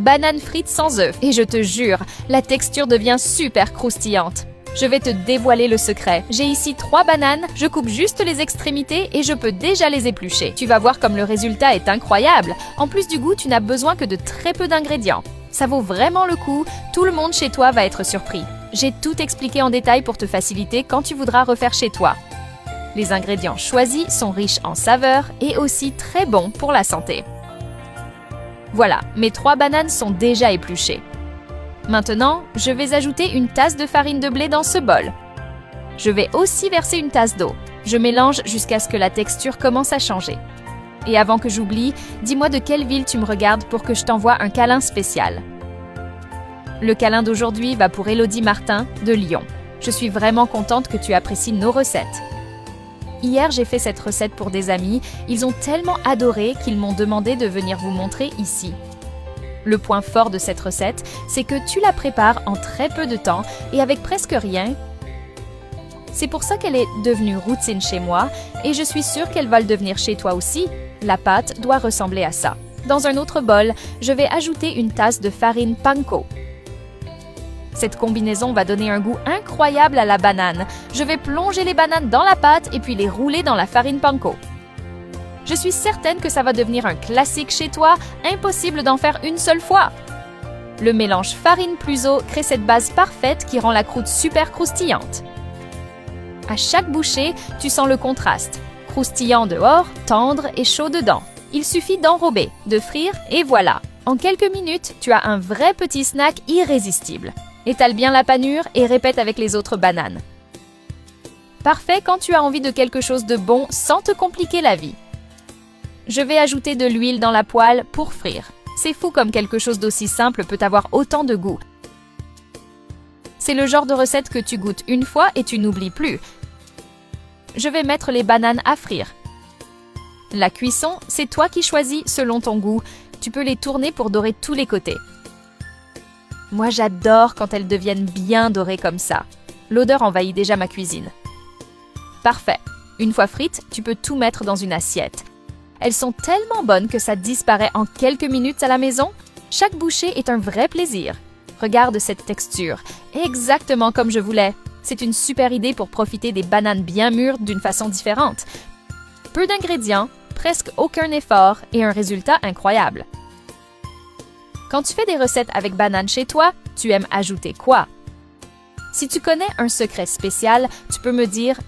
Bananes frites sans œufs. Et je te jure, la texture devient super croustillante. Je vais te dévoiler le secret. J'ai ici 3 bananes, je coupe juste les extrémités et je peux déjà les éplucher. Tu vas voir comme le résultat est incroyable. En plus du goût, tu n'as besoin que de très peu d'ingrédients. Ça vaut vraiment le coup, tout le monde chez toi va être surpris. J'ai tout expliqué en détail pour te faciliter quand tu voudras refaire chez toi. Les ingrédients choisis sont riches en saveurs et aussi très bons pour la santé. Voilà, mes 3 bananes sont déjà épluchées. Maintenant, je vais ajouter une tasse de farine de blé dans ce bol. Je vais aussi verser une tasse d'eau. Je mélange jusqu'à ce que la texture commence à changer. Et avant que j'oublie, dis-moi de quelle ville tu me regardes pour que je t'envoie un câlin spécial. Le câlin d'aujourd'hui va pour Élodie Martin de Lyon. Je suis vraiment contente que tu apprécies nos recettes. Hier, j'ai fait cette recette pour des amis. Ils ont tellement adoré qu'ils m'ont demandé de venir vous montrer ici. Le point fort de cette recette, c'est que tu la prépares en très peu de temps et avec presque rien. C'est pour ça qu'elle est devenue routine chez moi et je suis sûre qu'elle va le devenir chez toi aussi. La pâte doit ressembler à ça. Dans un autre bol, je vais ajouter une tasse de farine panko. Cette combinaison va donner un goût incroyable à la banane. Je vais plonger les bananes dans la pâte et puis les rouler dans la farine panko. Je suis certaine que ça va devenir un classique chez toi, impossible d'en faire une seule fois. Le mélange farine plus eau crée cette base parfaite qui rend la croûte super croustillante. À chaque bouchée, tu sens le contraste. Croustillant dehors, tendre et chaud dedans. Il suffit d'enrober, de frire et voilà. En quelques minutes, tu as un vrai petit snack irrésistible. Étale bien la panure et répète avec les autres bananes. Parfait quand tu as envie de quelque chose de bon sans te compliquer la vie. Je vais ajouter de l'huile dans la poêle pour frire. C'est fou comme quelque chose d'aussi simple peut avoir autant de goût. C'est le genre de recette que tu goûtes une fois et tu n'oublies plus. Je vais mettre les bananes à frire. La cuisson, c'est toi qui choisis selon ton goût. Tu peux les tourner pour dorer tous les côtés. Moi, j'adore quand elles deviennent bien dorées comme ça. L'odeur envahit déjà ma cuisine. Parfait. Une fois frites, tu peux tout mettre dans une assiette. Elles sont tellement bonnes que ça disparaît en quelques minutes à la maison. Chaque bouchée est un vrai plaisir. Regarde cette texture, exactement comme je voulais. C'est une super idée pour profiter des bananes bien mûres d'une façon différente. Peu d'ingrédients, presque aucun effort et un résultat incroyable. Quand tu fais des recettes avec bananes chez toi, tu aimes ajouter quoi? Si tu connais un secret spécial, tu peux me dire